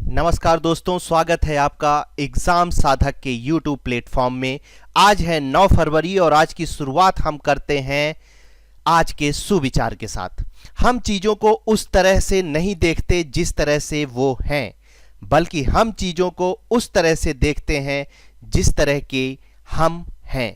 नमस्कार दोस्तों, स्वागत है आपका एग्जाम साधक के YouTube प्लेटफॉर्म में। आज है 9 फरवरी और आज की शुरुआत हम करते हैं आज के सुविचार के साथ। हम चीजों को उस तरह से नहीं देखते जिस तरह से वो हैं, बल्कि हम चीजों को उस तरह से देखते हैं जिस तरह के हम हैं।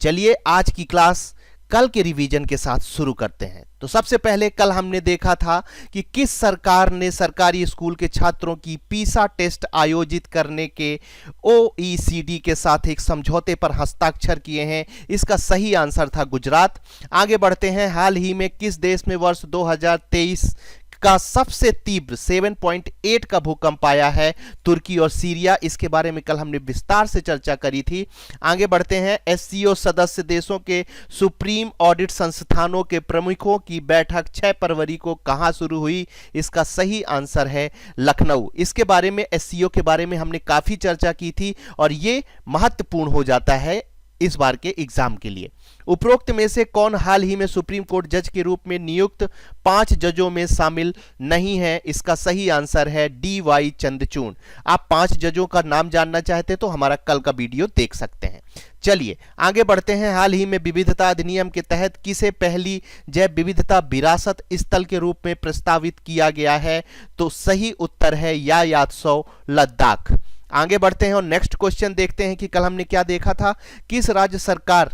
चलिए आज की क्लास कल के रिवीजन के साथ शुरू करते हैं। तो सबसे पहले कल हमने देखा था कि किस सरकार ने सरकारी स्कूल के छात्रों की पीसा टेस्ट आयोजित करने के OECD के साथ एक समझौते पर हस्ताक्षर किए हैं। इसका सही आंसर था गुजरात। आगे बढ़ते हैं। हाल ही में किस देश में वर्ष 2023 का सबसे तीव्र 7.8 का भूकंप आया है? तुर्की और सीरिया। इसके बारे में कल हमने विस्तार से चर्चा करी थी। आगे बढ़ते हैं। SCO सदस्य देशों के सुप्रीम ऑडिट संस्थानों के प्रमुखों की बैठक 6 फरवरी को कहां शुरू हुई? इसका सही आंसर है लखनऊ। इसके बारे में SCO के बारे में हमने काफी चर्चा की थी और यह महत्वपूर्ण हो जाता है इस बार के एग्जाम के लिए। उपरोक्त में से कौन हाल ही में सुप्रीम कोर्ट जज के रूप में नियुक्त 5 जजों में शामिल नहीं है? इसका सही आंसर है DY चंद्रचूड़। आप 5 जजों का नाम जानना चाहते तो हमारा कल का वीडियो देख सकते हैं। चलिए आगे बढ़ते हैं। हाल ही में विविधता अधिनियम के तहत किसे पहली जैव विविधता विरासत स्थल के रूप में प्रस्तावित किया गया है? तो सही उत्तर है यायात्सो लद्दाख। आगे बढ़ते हैं और नेक्स्ट क्वेश्चन देखते हैं कि कल हमने क्या देखा था। किस राज्य सरकार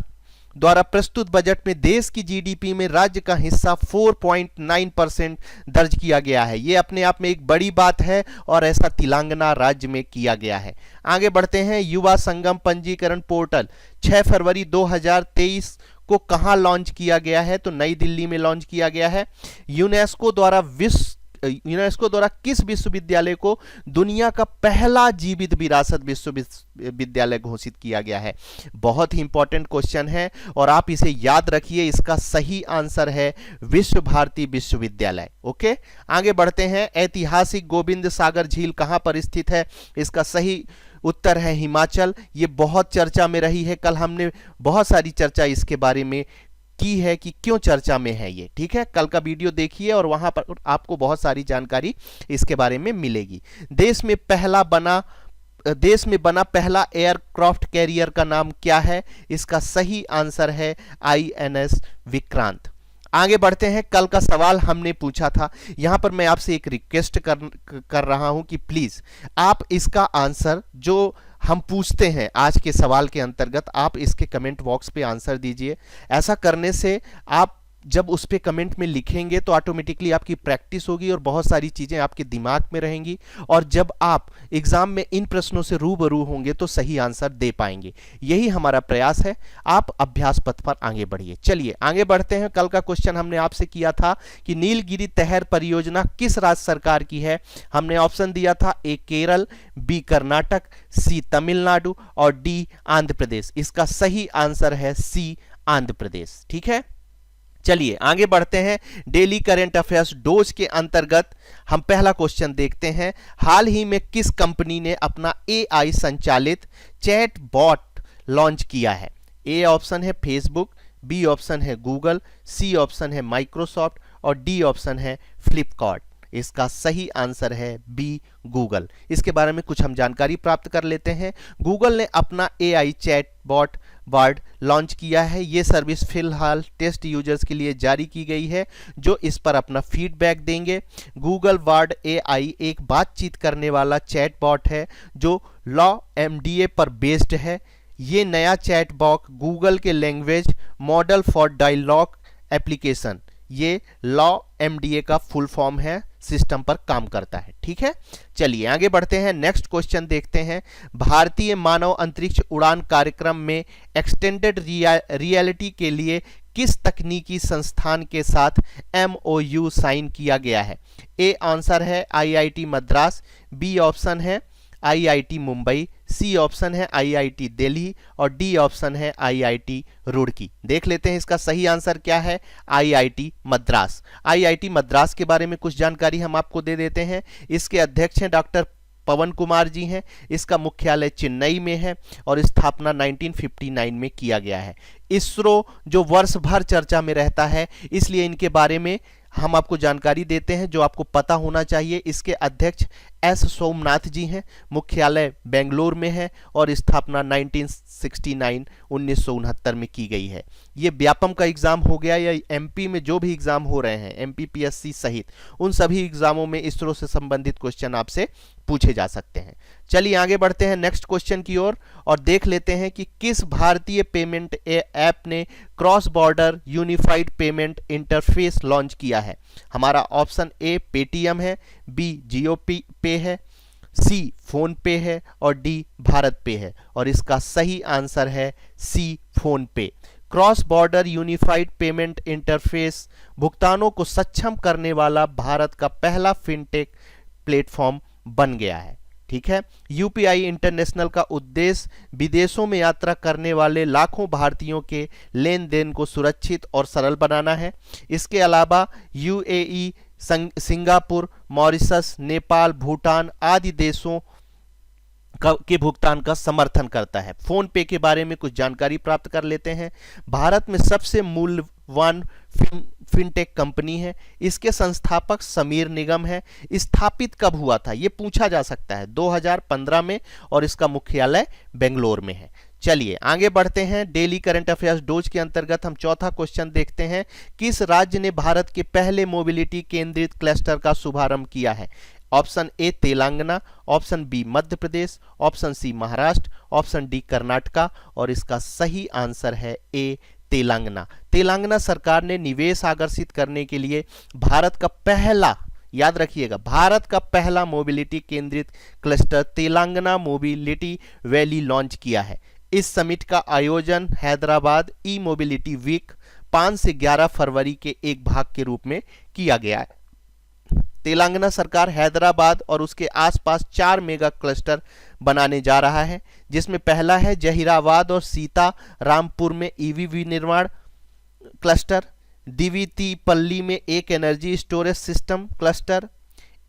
द्वारा प्रस्तुत बजट में देश की GDP में राज्य का हिस्सा 4.9% दर्ज किया गया है? यह अपने आप में एक बड़ी बात है और ऐसा तेलंगाना राज्य में किया गया है। आगे बढ़ते हैं। युवा संगम पंजीकरण पोर्टल 6 फरवरी 2023 को कहां लॉन्च किया गया है? तो नई दिल्ली में लॉन्च किया गया है। यूनेस्को द्वारा किस विश्वविद्यालय को दुनिया का पहला जीवित विरासत विश्वविद्यालय घोषित किया गया है? बहुत ही इंपॉर्टेंट क्वेश्चन है और आप इसे याद रखिए। इसका सही आंसर है विश्व भारती विश्वविद्यालय। ओके, आगे बढ़ते हैं। ऐतिहासिक गोविंद सागर झील कहां पर स्थित है? इसका सही उत्तर है हिमाचल। ये बहुत चर्चा में रही है। कल हमने बहुत सारी चर्चा इसके बारे में की है कि क्यों चर्चा में है ये। ठीक है, कल का वीडियो देखिए और वहां पर आपको बहुत सारी जानकारी इसके बारे में मिलेगी। देश में बना पहला एयरक्राफ्ट कैरियर का नाम क्या है? इसका सही आंसर है INS विक्रांत। आगे बढ़ते हैं। कल का सवाल हमने पूछा था। यहां पर मैं आपसे एक रिक्वेस्ट कर रहा हूं कि प्लीज आप इसका आंसर जो हम पूछते हैं आज के सवाल के अंतर्गत, आप इसके कमेंट बॉक्स पे आंसर दीजिए। ऐसा करने से आप जब उस पे कमेंट में लिखेंगे तो ऑटोमेटिकली आपकी प्रैक्टिस होगी और बहुत सारी चीजें आपके दिमाग में रहेंगी और जब आप एग्जाम में इन प्रश्नों से रूबरू होंगे तो सही आंसर दे पाएंगे। यही हमारा प्रयास है। आप अभ्यास पथ पर आगे बढ़िए। चलिए आगे बढ़ते हैं। कल का क्वेश्चन हमने आपसे किया था कि नीलगिरी तहर परियोजना किस राज्य सरकार की है? हमने ऑप्शन दिया था A Kerala, B Karnataka, C Tamil Nadu और D आंध्र प्रदेश। इसका सही आंसर है C आंध्र प्रदेश। ठीक है, चलिए आगे बढ़ते हैं। डेली करंट अफेयर्स डोज के अंतर्गत हम पहला क्वेश्चन देखते हैं। हाल ही में किस कंपनी ने अपना AI संचालित चैट बॉट लॉन्च किया है? A ऑप्शन है फेसबुक, B ऑप्शन है गूगल, C ऑप्शन है माइक्रोसॉफ्ट और D ऑप्शन है फ्लिपकार्ट। इसका सही आंसर है B गूगल। इसके बारे में कुछ हम जानकारी प्राप्त कर लेते हैं। गूगल ने अपना AI chat bot word launch किया है। ये सर्विस फिलहाल टेस्ट यूजर्स के लिए जारी की गई है जो इस पर अपना फीडबैक देंगे। गूगल वर्ड AI एक बातचीत करने वाला चैट बॉट है जो LaMDA पर बेस्ड है। ये नया चैट बॉट गूगल के language model for dialogue application, ये LaMDA का फुल फॉर्म है, सिस्टम पर काम करता है। ठीक है, चलिए आगे बढ़ते हैं। नेक्स्ट क्वेश्चन देखते हैं। भारतीय मानव अंतरिक्ष उड़ान कार्यक्रम में एक्सटेंडेड रियलिटी के लिए किस तकनीकी संस्थान के साथ MOU साइन किया गया है? A आंसर है IIT मद्रास, B ऑप्शन है IIT मुंबई, C ऑप्शन है IIT दिल्ली और D ऑप्शन है IIT रुड़की। देख लेते हैं इसका सही आंसर क्या है। IIT मद्रास। IIT मद्रास के बारे में कुछ जानकारी हम आपको दे देते हैं। इसके अध्यक्ष हैं डॉक्टर पवन कुमार जी हैं। इसका मुख्यालय चेन्नई में है और स्थापना 1959 में किया गया है। इसरो जो वर्ष भर चर्चा में रहता है, इसलिए इनके बारे में हम आपको जानकारी देते हैं जो आपको पता होना चाहिए। इसके अध्यक्ष एस सोमनाथ जी हैं, मुख्यालय बेंगलोर में है और स्थापना 1969 में की गई है। ये व्यापम का एग्जाम हो गया या एमपी में जो भी एग्जाम हो रहे हैं, एमपीपीएससी सहित उन सभी एग्जामों में इसरो से संबंधित क्वेश्चन आपसे पूछे जा सकते हैं। चलिए आगे बढ़ते हैं नेक्स्ट क्वेश्चन की ओर और देख लेते हैं कि किस भारतीय पेमेंट ऐप ने cross border unified payment interface launch किया है। हमारा ऑप्शन ए पेटीएम है, बी जियो पे है, सी फोन पे है और डी भारत पे है और इसका सही आंसर है सी फोन पे। Cross border unified payment interface भुगतानों को सक्षम करने वाला भारत का पहला फिनटेक प्लेटफॉर्म बन गया है। ठीक है, यूपीआई इंटरनेशनल का उद्देश्य विदेशों में यात्रा करने वाले लाखों भारतीयों के लेन देन को सुरक्षित और सरल बनाना है। इसके अलावा UAE, Singapore, Mauritius, Nepal, Bhutan आदि देशों के भुगतान का समर्थन करता है। फोन पे के बारे में कुछ जानकारी प्राप्त कर लेते हैं। भारत में सबसे मूल्यवान फिनटेक कंपनी है। इसके संस्थापक समीर निगम है। स्थापित कब हुआ था ये पूछा जा सकता है, 2015 में और इसका मुख्यालय बेंगलोर में है। चलिए आगे बढ़ते हैं। डेली करंट अफेयर्स डोज के अंतर्गत हम चौथा क्वेश्चन देखते हैं। किस राज्य ने भारत के पहले मोबिलिटी केंद्रित क्लस्टर का शुभारंभ किया है? Option A Telangana, option B Madhya Pradesh, option C Maharashtra, option D Karnataka और इसका सही आंसर है ए तेलंगाना। तेलंगाना सरकार ने निवेश आकर्षित करने के लिए भारत का पहला, याद रखिएगा, भारत का पहला मोबिलिटी केंद्रित cluster Telangana mobility valley launch किया है। इस समिट का आयोजन हैदराबाद ई मोबिलिटी वीक 5 से 11 फरवरी के एक भाग के रूप में किया गया है। तेलंगाना सरकार हैदराबाद और उसके आसपास 4 मेगा क्लस्टर बनाने जा रहा है, जिसमें पहला है जहीराबाद और सीतारामपुर में ईवी विनिर्माण क्लस्टर, दिवितीपल्ली में एक एनर्जी स्टोरेज सिस्टम क्लस्टर,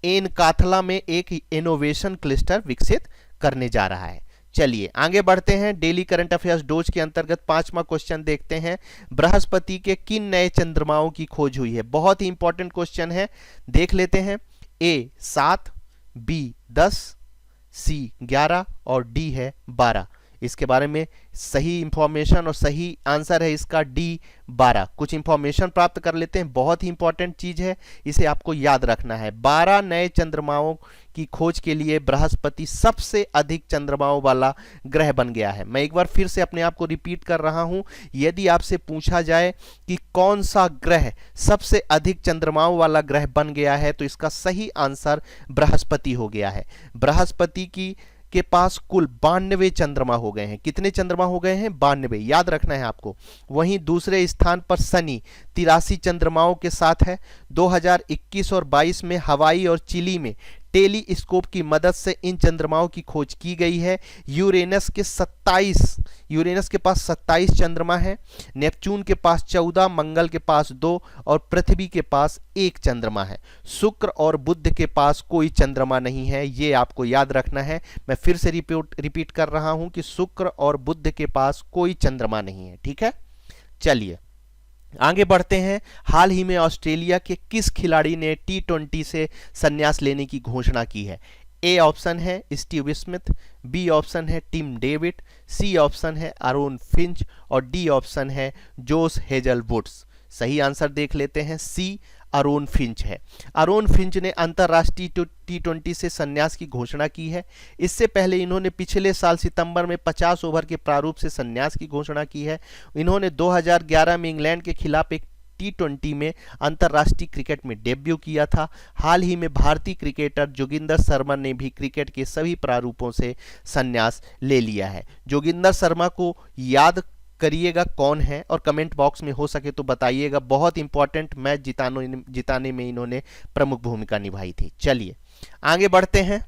एन काथला में एक इनोवेशन क्लस्टर विकसित करने जा रहा है। चलिए आगे बढ़ते हैं। डेली करंट अफेयर्स डोज के अंतर्गत पांचवा क्वेश्चन देखते हैं। बृहस्पति के किन नए चंद्रमाओं की खोज हुई है? बहुत ही इंपॉर्टेंट क्वेश्चन है, देख लेते हैं। ए 7, बी 10, सी 11 और डी है 12। इसके बारे में सही इंफॉर्मेशन और सही आंसर है इसका डी 12। कुछ इंफॉर्मेशन प्राप्त कर लेते हैं, बहुत ही इंपॉर्टेंट चीज है, इसे आपको याद रखना है। 12 नए चंद्रमाओं की खोज के लिए बृहस्पति सबसे अधिक चंद्रमाओं वाला ग्रह बन गया है। मैं एक बार फिर से अपने आप को रिपीट कर रहा हूं, यदि आपसे पूछा जाए कि कौन सा ग्रह सबसे अधिक चंद्रमाओं वाला ग्रह बन गया है तो इसका सही आंसर बृहस्पति हो गया है। बृहस्पति के पास कुल 92 चंद्रमा हो गए हैं। कितने चंद्रमा हो गए हैं? 92, याद रखना है आपको। वहीं दूसरे स्थान पर शनि 83 चंद्रमाओं के साथ है। 2021 और 22 में हवाई और चिली में टेलीस्कोप की मदद से इन चंद्रमाओं की खोज की गई है। यूरेनस के पास 27 चंद्रमा है, नेपच्यून के पास 14, मंगल के पास 2 और पृथ्वी के पास 1 चंद्रमा है। शुक्र और बुध के पास कोई चंद्रमा नहीं है, ये आपको याद रखना है। मैं फिर से रिपीट कर रहा हूं कि शुक्र और बुध के पास कोई चंद्रमा नहीं है। ठीक है, चलिए आगे बढ़ते हैं। हाल ही में ऑस्ट्रेलिया के किस खिलाड़ी ने T20 से संन्यास लेने की घोषणा की है? ए ऑप्शन है स्टीव स्मिथ, बी ऑप्शन है टिम डेविड, सी ऑप्शन है आरोन फिंच और डी ऑप्शन है जोश हेजलवुड्स। सही आंसर देख लेते हैं, सी आरोन फिंच है। आरोन फिंच ने अंतर्राष्ट्रीय T20 से संन्यास की घोषणा की है। इससे पहले इन्होंने पिछले साल सितंबर में 50 ओवर के प्रारूप से संन्यास की घोषणा की है। इन्होंने 2011 में इंग्लैंड के खिलाफ एक T20 में अंतर्राष्ट्रीय क्रिकेट में डेब्यू किया था। हाल ही में भारतीय क्रिकेटर जोगिंदर शर्मा ने भी क्रिकेट के सभी प्रारूपों से संन्यास ले लिया है। जोगिंदर शर्मा को याद करिएगा कौन है और कमेंट बॉक्स में हो सके तो बताइएगा। बहुत इंपॉर्टेंट मैच जिताने में इन्होंने प्रमुख भूमिका निभाई थी। चलिए आगे बढ़ते हैं।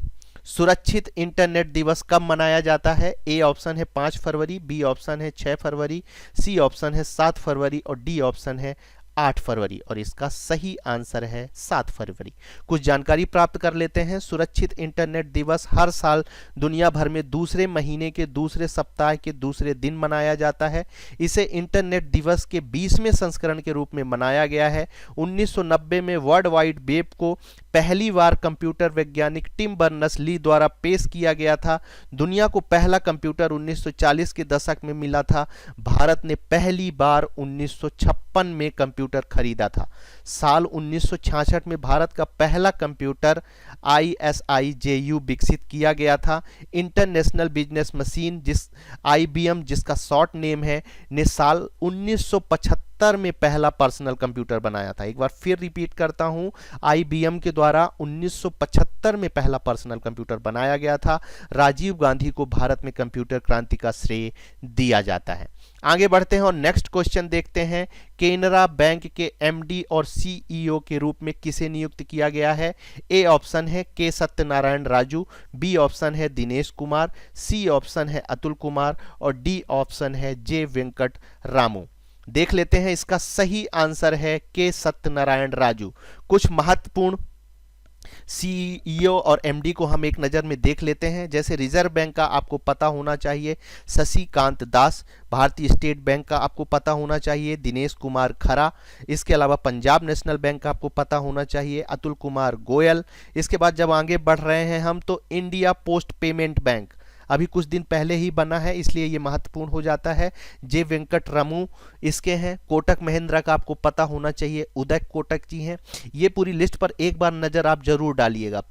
सुरक्षित इंटरनेट दिवस कब मनाया जाता है? ए ऑप्शन है 5 फरवरी, बी ऑप्शन है 6 फरवरी, सी ऑप्शन है 7 फरवरी और डी ऑप्शन है 8 फरवरी और इसका सही आंसर है 7 फरवरी। कुछ जानकारी प्राप्त कर लेते हैं। सुरक्षित इंटरनेट दिवस हर साल दुनिया भर में दूसरे महीने के दूसरे सप्ताह के दूसरे दिन मनाया जाता है। इसे इंटरनेट दिवस के 20वें संस्करण के रूप में मनाया गया है। 1990 में वर्ल्ड वाइड वेब को पहली बार कंप्यूटर वैज्ञानिक टिम बर्नर्स-ली द्वारा पेश किया गया था। दुनिया को पहला कंप्यूटर 1940 के दशक में मिला था। भारत ने पहली बार 1956 में कंप्यूटर खरीदा था। साल 1966 में भारत का पहला कंप्यूटर ISIJU विकसित किया गया था। इंटरनेशनल बिजनेस मशीन IBM, जिसका शॉर्ट नेम है, ने साल 1975 में पहला पर्सनल कंप्यूटर बनाया था। एक बार फिर रिपीट करता हूं, IBM के द्वारा 1975 में पहला पर्सनल कंप्यूटर बनाया गया था। राजीव गांधी को भारत में कंप्यूटर क्रांति का श्रेय दिया जाता है। आगे बढ़ते हैं और नेक्स्ट क्वेश्चन देखते हैं। केनरा बैंक के MD और CEO के रूप में किसे नियुक्त किया गया है? ए ऑप्शन है के सत्यनारायण राजू, बी ऑप्शन है दिनेश कुमार, सी ऑप्शन है अतुल कुमार और डी ऑप्शन है जे वेंकट रामू। देख लेते हैं, इसका सही आंसर है के सत्यनारायण राजू। कुछ महत्वपूर्ण CEO और MD को हम एक नज़र में देख लेते हैं। जैसे रिजर्व बैंक का आपको पता होना चाहिए शशिकांत दास, भारतीय स्टेट बैंक का आपको पता होना चाहिए दिनेश कुमार खरा, इसके अलावा पंजाब नेशनल बैंक का आपको पता होना चाहिए अतुल कुमार गोयल। इसके बाद जब आगे बढ़ रहे हैं हम, तो इंडिया पोस्ट पेमेंट बैंक अभी कुछ दिन पहले ही बना है, इसलिए ये महत्वपूर्ण हो जाता है। जे वेंकट रामू इसके हैं। कोटक महिंद्रा का आपको पता होना चाहिए उदय कोटक जी हैं। ये पूरी लिस्ट पर एक बार नज़र आप जरूर डालिएगा।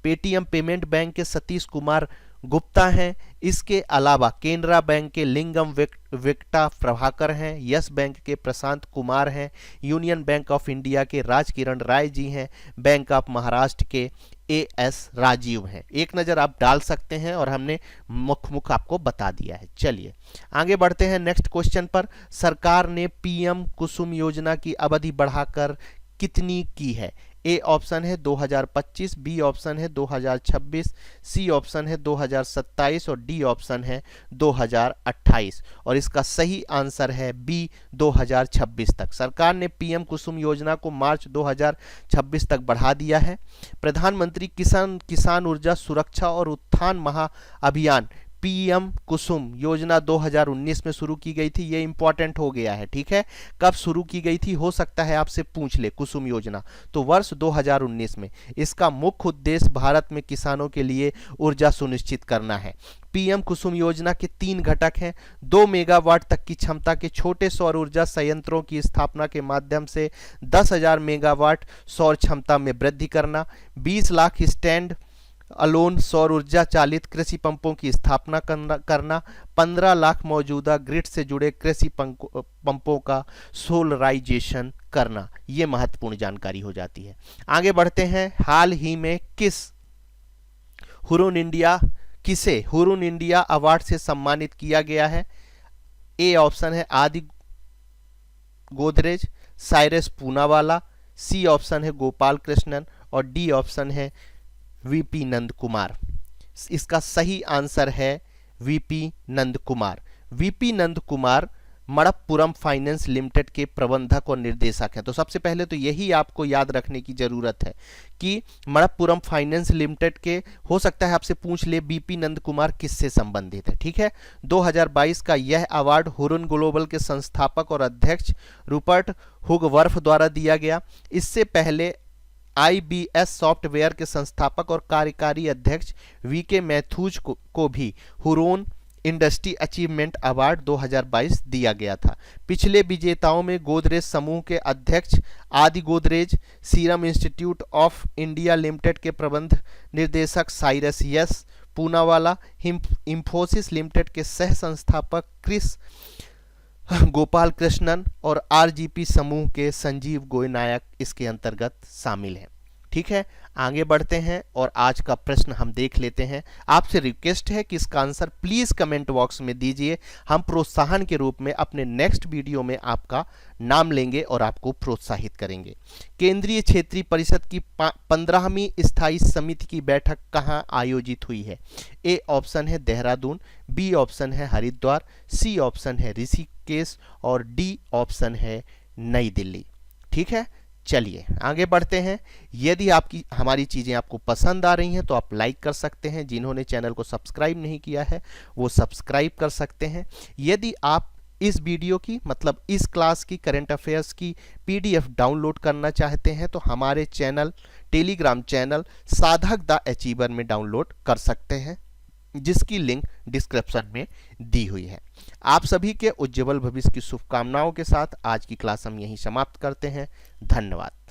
पेटीएम पेमेंट बैंक के सतीश कुमार गुप्ता हैं। इसके अलावा केनरा बैंक के लिंगम वेक्टा प्रभाकर हैं। यस बैंक के प्रशांत कुमार हैं। यूनियन बैंक ऑफ इंडिया के राजकिरण राय जी हैं। बैंक ऑफ महाराष्ट्र के AS राजीव हैं। एक नज़र आप डाल सकते हैं और हमने मुख आपको बता दिया है। चलिए आगे बढ़ते हैं नेक्स्ट क्वेश्चन पर। सरकार ने PM कुसुम योजना की अवधि बढ़ाकर कितनी की है? ए ऑप्शन है 2025, बी ऑप्शन है 2026, सी ऑप्शन है 2027 और डी ऑप्शन है 2028 और इसका सही आंसर है बी 2026 तक। सरकार ने PM कुसुम योजना को मार्च 2026 तक बढ़ा दिया है। प्रधानमंत्री किसान ऊर्जा सुरक्षा और उत्थान महाअभियान PM कुसुम योजना 2019 में शुरू की गई थी। ये इंपॉर्टेंट हो गया है, ठीक है। कब शुरू की गई थी हो सकता है आपसे पूछ ले कुसुम योजना, तो वर्ष 2019 में। इसका मुख्य उद्देश्य भारत में किसानों के लिए ऊर्जा सुनिश्चित करना है। PM कुसुम योजना के 3 घटक हैं। 2 मेगावाट तक की क्षमता के छोटे सौर ऊर्जा संयंत्रों की स्थापना के माध्यम से 10,000 मेगावाट सौर क्षमता में वृद्धि करना, 20 लाख स्टैंड अलोन सौर ऊर्जा चालित कृषि पंपों की स्थापना करना, 15 लाख मौजूदा ग्रिड से जुड़े कृषि पंपों का सोलराइजेशन करना। ये महत्वपूर्ण जानकारी हो जाती है। आगे बढ़ते हैं। हाल ही में किसे हुरुन इंडिया अवार्ड से सम्मानित किया गया है? ए ऑप्शन है आदि गोदरेज, साइरस पूनावाला, सी ऑप्शन है गोपाल कृष्णन और डी ऑप्शन है VP नंद कुमार। इसका सही आंसर है VP Nand Kumar. VP Nand Kumar Manappuram finance limited के प्रबंधक और निर्देशक हैं। तो सबसे पहले तो यही आपको याद रखने की जरूरत है कि मणप्पुरम फाइनेंस लिमिटेड के, हो सकता है आपसे पूछ ले VP नंद कुमार किससे संबंधित है, ठीक है। 2022 का यह अवार्ड हुरुन ग्लोबल के संस्थापक और अध्यक्ष रूपर्ट हुगवर्थ द्वारा दिया गया। इससे पहले IBS सॉफ्टवेयर के संस्थापक और कार्यकारी अध्यक्ष VK मैथ्यूज को भी हुरोन इंडस्ट्री अचीवमेंट अवार्ड 2022 दिया गया था। पिछले विजेताओं में गोदरेज समूह के अध्यक्ष आदि Godrej, serum institute of India limited के प्रबंध निर्देशक Cyrus yes Poonawalla, Infosys limited के सह संस्थापक क्रिस गोपाल कृष्णन और RGP समूह के संजीव गोयनायक इसके अंतर्गत शामिल हैं, ठीक है। आगे बढ़ते हैं और आज का प्रश्न हम देख लेते हैं। आपसे रिक्वेस्ट है कि इसका आंसर प्लीज कमेंट बॉक्स में दीजिए। हम प्रोत्साहन के रूप में अपने नेक्स्ट वीडियो में आपका नाम लेंगे और आपको प्रोत्साहित करेंगे। केंद्रीय क्षेत्रीय परिषद की 15वीं स्थायी समिति की बैठक कहां आयोजित हुई है? ए ऑप्शन है देहरादून, बी ऑप्शन है हरिद्वार, सी ऑप्शन है ऋषिकेश और डी ऑप्शन है नई दिल्ली, ठीक है। चलिए आगे बढ़ते हैं। यदि हमारी चीज़ें आपको पसंद आ रही हैं तो आप लाइक कर सकते हैं। जिन्होंने चैनल को सब्सक्राइब नहीं किया है वो सब्सक्राइब कर सकते हैं। यदि आप इस वीडियो की मतलब इस क्लास की करंट अफेयर्स की पीडीएफ डाउनलोड करना चाहते हैं तो हमारे चैनल टेलीग्राम चैनल साधक द अचीवर में डाउनलोड कर सकते हैं, जिसकी लिंक डिस्क्रिप्शन में दी हुई है। आप सभी के उज्जवल भविष्य की शुभकामनाओं के साथ आज की क्लास हम यहीं समाप्त करते हैं। धन्यवाद।